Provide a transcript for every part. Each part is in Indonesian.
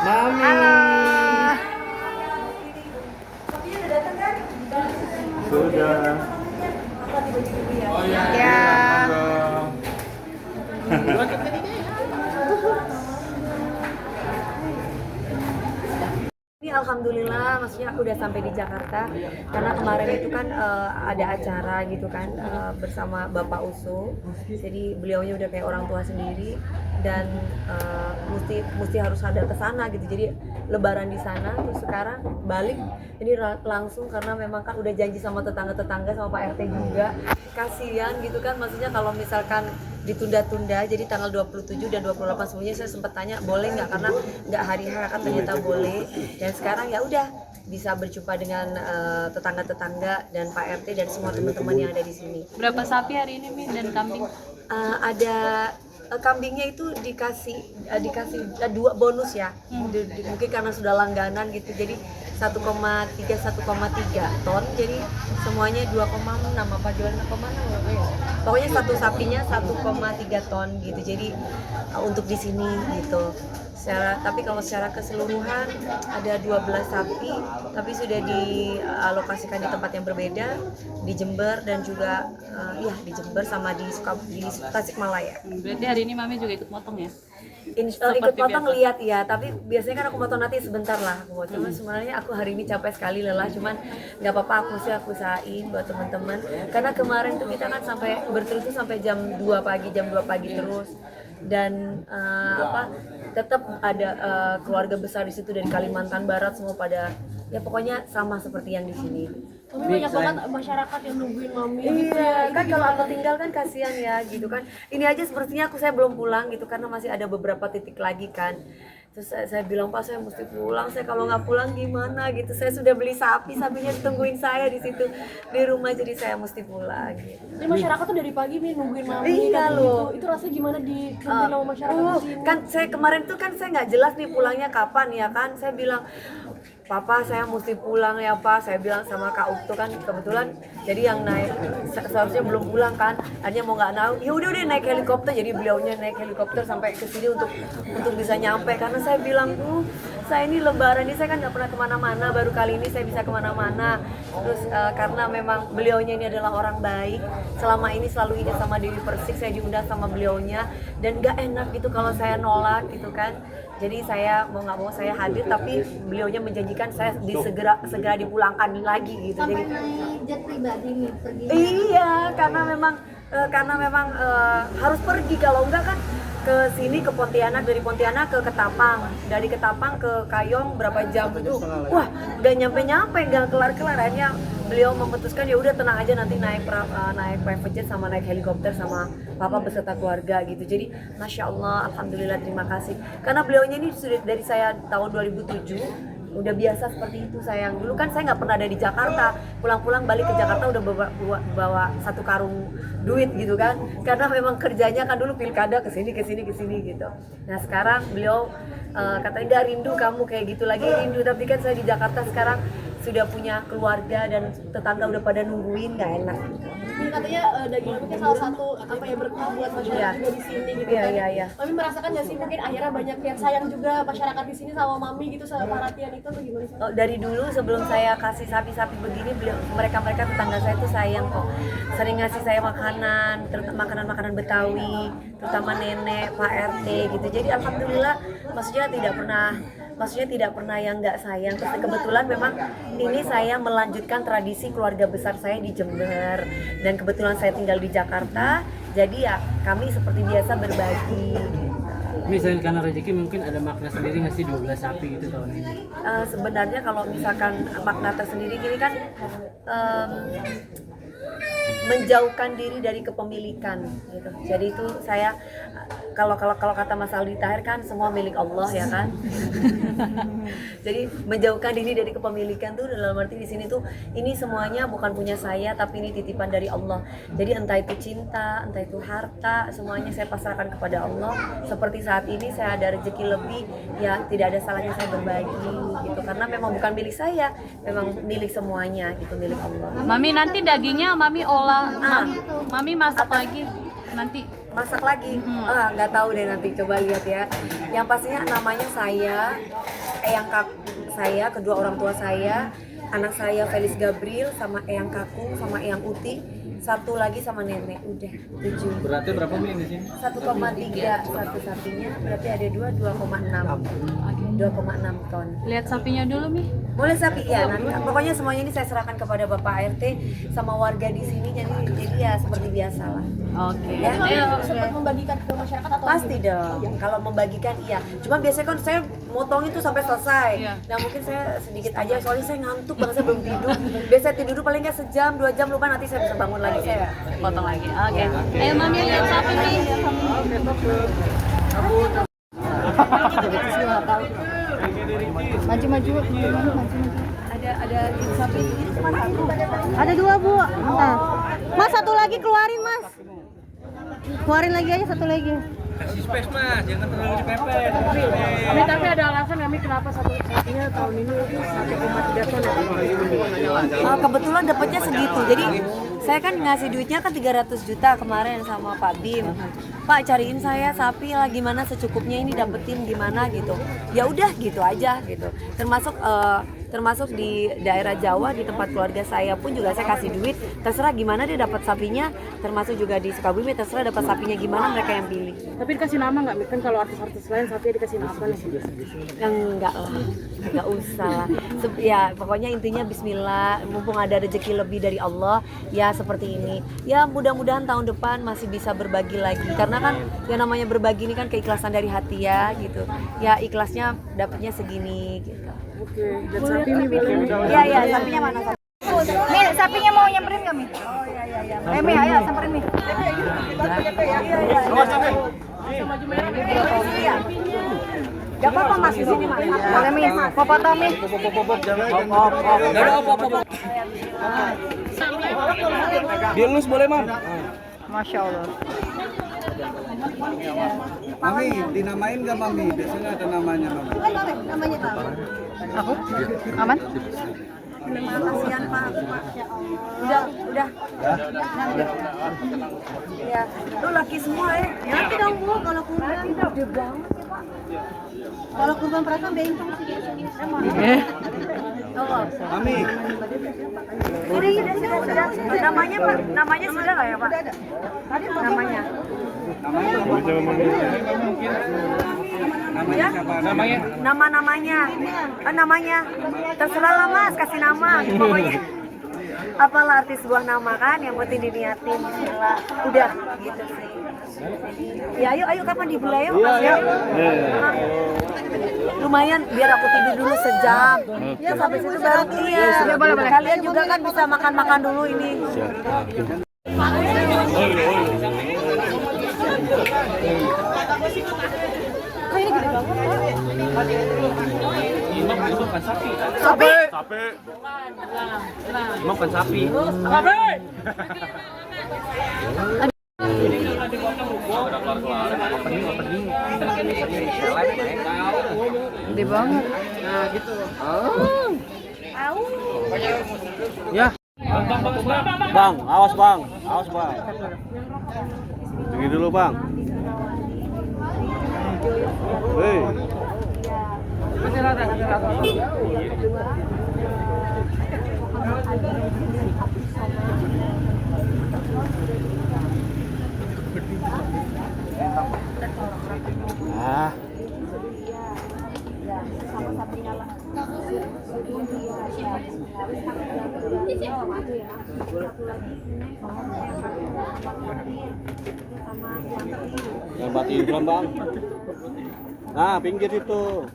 Mami. Halo. Sudah. Oh iya. Ya. Ini alhamdulillah, maksudnya aku udah sampai di Jakarta karena kemarin itu kan ada acara gitu kan bersama Bapak Usu. Jadi beliaunya udah kayak orang tua sendiri dan mesti harus ada ke sana gitu. Jadi Lebaran di sana, terus sekarang balik ini langsung karena memang kan udah janji sama tetangga-tetangga sama Pak RT juga. Kasihan gitu kan, maksudnya kalau misalkan ditunda-tunda jadi tanggal 27 dan 28 semuanya saya sempat tanya boleh nggak karena nggak hari H kan ternyata boleh dan sekarang ya udah bisa berjumpa dengan tetangga-tetangga dan Pak RT dan semua teman-teman yang ada di sini. Berapa sapi hari ini, Mi, dan kambing? Ada kambingnya itu dikasih dua bonus ya. Mungkin karena sudah langganan gitu jadi 1,3 ton jadi semuanya 2,6 apa jualan 2,6 ya. Pokoknya satu sapinya 1,3 ton gitu. Jadi untuk di sini gitu. Tapi kalau secara keseluruhan ada 12 sapi tapi sudah dialokasikan di tempat yang berbeda di Jember dan juga di Jember sama di Tasikmalaya. Berarti hari ini Mami juga ikut motong ya? Ikut potong lihat ya, tapi biasanya kan aku potong nanti sebentar lah aku cuman sebenarnya aku hari ini capek sekali lelah cuman nggak apa-apa aku usahain buat teman-teman karena kemarin tuh kita kan sampai berterus sampai jam 2 pagi terus dan tetap ada keluarga besar di situ dari Kalimantan Barat semua pada ya pokoknya sama seperti yang di sini. Tapi banyak banget masyarakat yang nungguin Mami. Iya, kan kalau aku tinggal kan kasihan ya gitu kan. Ini aja sepertinya saya belum pulang gitu karena masih ada beberapa titik lagi kan. Terus saya bilang Pak saya mesti pulang, saya kalau nggak pulang gimana gitu. Saya sudah beli sapi, sapinya ditungguin saya di situ di rumah jadi saya mesti pulang. Gitu. Jadi masyarakat tuh dari pagi nih nungguin Mami. Iya loh. Itu rasanya gimana ditungguin sama masyarakat di sini? Kan saya kemarin tuh kan saya nggak jelas nih pulangnya kapan ya kan. Saya bilang Papa saya mesti pulang ya Pak, saya bilang sama Kak Ukto kan kebetulan jadi yang naik seharusnya belum pulang kan, hanya mau nggak tahu, ya udah naik helikopter jadi beliaunya naik helikopter sampai ke sini untuk bisa nyampe karena saya bilang saya ini Lebaran ini saya kan nggak pernah kemana-mana baru kali ini saya bisa kemana-mana terus karena memang beliaunya ini adalah orang baik selama ini selalu ingat sama Dewi Persik saya diundang sama beliaunya dan nggak enak gitu kalau saya nolak gitu kan. Jadi saya mau nggak mau saya hadir tapi beliaunya menjanjikan saya segera dipulangkan lagi gitu. Sampai Jadi naik jet pribadi nih pergi. iya karena memang harus pergi kalau enggak kan ke sini ke Pontianak dari Pontianak ke Ketapang dari Ketapang ke Kayong berapa jam itu wah nggak nyampe nggak kelar akhirnya beliau memutuskan ya udah tenang aja nanti naik private jet sama naik helikopter sama papa beserta keluarga gitu jadi masya Allah alhamdulillah terima kasih karena beliaunya ini sudah dari saya tahun 2007 udah biasa seperti itu sayang dulu kan saya nggak pernah ada di Jakarta pulang-pulang balik ke Jakarta udah bawa satu karung duit gitu kan karena memang kerjanya kan dulu pilkada kesini gitu nah sekarang beliau katanya nggak rindu kamu kayak gitu lagi rindu tapi kan saya di Jakarta sekarang sudah punya keluarga dan tetangga udah pada nungguin nggak enak Ini katanya daging mungkin salah satu berkah buat masyarakat juga di sini gitu kan. Iya. Mami merasakan nggak sih mungkin akhirnya banyak yang sayang juga masyarakat di sini sama Mami gitu sama perhatian itu atau gimana sih? Dari dulu sebelum saya kasih sapi-sapi begini mereka tetangga saya tuh sayang kok sering ngasih saya makanan terutama makanan Betawi terutama nenek Pak RT gitu jadi alhamdulillah maksudnya tidak pernah yang nggak sayang terus kebetulan memang ini saya melanjutkan tradisi keluarga besar saya di Jember dan kebetulan saya tinggal di Jakarta jadi ya kami seperti biasa berbagi Misalnya karena rezeki mungkin ada makna sendiri nggak sih 12 sapi gitu tahun ini? Sebenarnya kalau misalkan makna tersendiri gini kan menjauhkan diri dari kepemilikan gitu. Jadi itu saya kalau kata Mas Aldi Tahir kan semua milik Allah ya kan. Jadi menjauhkan diri dari kepemilikan tuh dalam arti di sini tuh ini semuanya bukan punya saya tapi ini titipan dari Allah. Jadi entah itu cinta, entah itu harta, semuanya saya pasrahkan kepada Allah. Seperti saat ini saya ada rezeki lebih, ya tidak ada salahnya saya berbagi gitu karena memang bukan milik saya, memang milik semuanya gitu, milik Allah. Mami nanti dagingnya Mami olah, Mami masak lagi nanti. masak lagi. Nggak tahu deh, nanti coba lihat ya. Yang pastinya namanya saya, eyang kakung saya, kedua orang tua saya, anak saya Felis Gabriel sama eyang kakung sama eyang Uti, satu lagi sama nenek, udah 7. Berarti berapa mie di sini? 1,3 satu sapinya, berarti ada 2,6 ton. Lihat sapinya dulu, Mi. Boleh sapi ya, nanti pokoknya semuanya ini saya serahkan kepada Bapak RT sama warga di sini, jadi ya seperti biasa lah. Oke. Ya, Ayo, sempat membagikan ke masyarakat atau pasti dong. Kalau membagikan iya. Cuma biasanya kan saya motong itu sampai selesai. Iya. Nah mungkin saya sedikit aja, soalnya saya ngantuk banget, saya belum tidur. Biasa tidur paling nggak sejam, 2 jam, lupa nanti saya bisa bangun lagi, saya Potong lagi. Oke. Ayo Mami lihat sapi, Mi. Maju. ada sapi ini cuma satu. Ada 2 Bu. Nah. Mas, satu lagi keluarin Mas. Keluarin lagi aja, satu lagi. Kasih space mas, jangan terlalu dipepet. Kami tapi ada alasan kami kenapa satunya tahun ini 1,3 ton. Kebetulan dapatnya segitu, jadi saya kan ngasih duitnya kan 300 juta kemarin sama Pak Bim. Pak, cariin saya sapi lah gimana secukupnya, ini dapetin gimana gitu. Ya udah gitu aja gitu. Termasuk di daerah Jawa, di tempat keluarga saya pun juga saya kasih duit, terserah gimana dia dapat sapinya, termasuk juga di Sukabumi terserah dapat sapinya gimana, mereka yang pilih. Tapi dikasih nama nggak? Kan kalau artis-artis lain sapi dikasih nama apa nih? Enggak lah, enggak usah lah. Ya pokoknya intinya Bismillah, mumpung ada rezeki lebih dari Allah, ya seperti ini. Ya mudah-mudahan tahun depan masih bisa berbagi lagi, karena kan yang namanya berbagi ini kan keikhlasan dari hati ya gitu. Ya ikhlasnya dapatnya segini gitu. Oke, dan sapi ini boleh. Iya, sapinya mana? Mi, sapinya mau nyamperin nggak Mi? Mi, ayo samperin Mi. Gak apa-apa Mas, di sini Mas. Boleh Mi, mau foto Mi. Dilus boleh mam? Masya Allah. Mami, dinamain nggak Mami? Biasanya ada namanya Mami. Namanya tahu. Aku? Aman? Kasihan Pak. Udah. Ya, lu laki semua ya. Nanti dong Bu, kalau kurban gede banget ya Pak. Kalau kurban perasaan bencong sih biasanya. Mami, Sudah. Namanya sudah nggak ya Pak? Namanya. namanya siapa? Namanya terserah lah Mas, kasih nama pokoknya. Apalah arti sebuah nama kan, yang penting diniatin. Bismillah. Udah gitu sih. Ya ayo kapan dibeli yuk Mas ya. Lumayan biar aku tidur dulu sejam. Ya sampai situ baru iya. Kalian juga kan bisa makan dulu ini. Bukan sapi. Emang bukan sapi. Gede banget. Nah gitu. Ya. Bang, awas bang. Tunggu dulu bang. Hei. Yang batin drum bang. Nah, pinggir itu.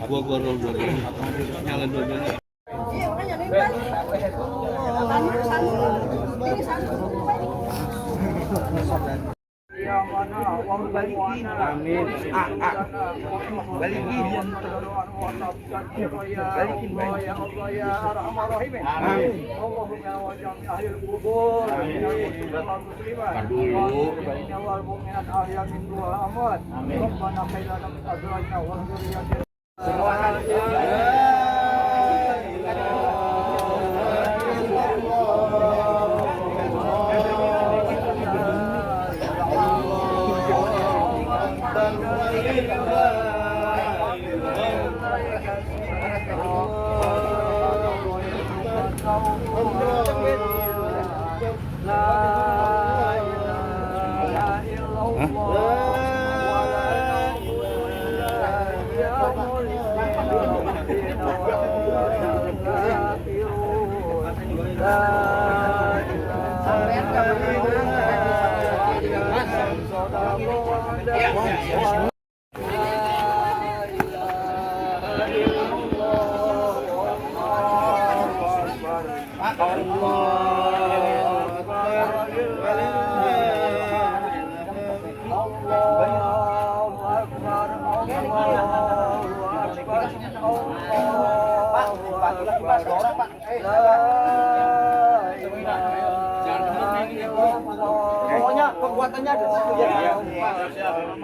Gua roll dua nyalain dua-duanya. balikin. Amin. Balikin. Balikin. Pokoknya kekuatannya ada di situ ya.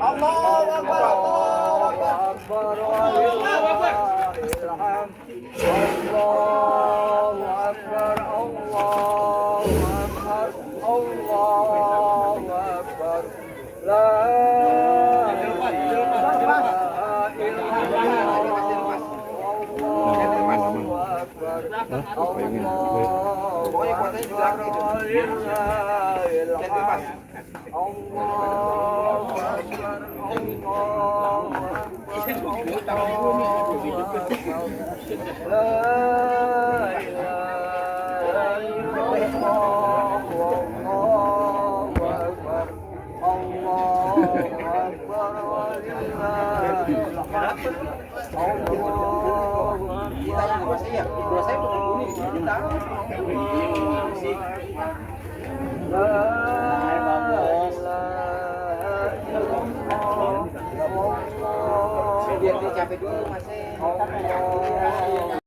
Allahu Akbar. Allahu Akbar. Allahu Akbar. Allahu Akbar. Allahu Akbar. La biar dia capek dulu masih.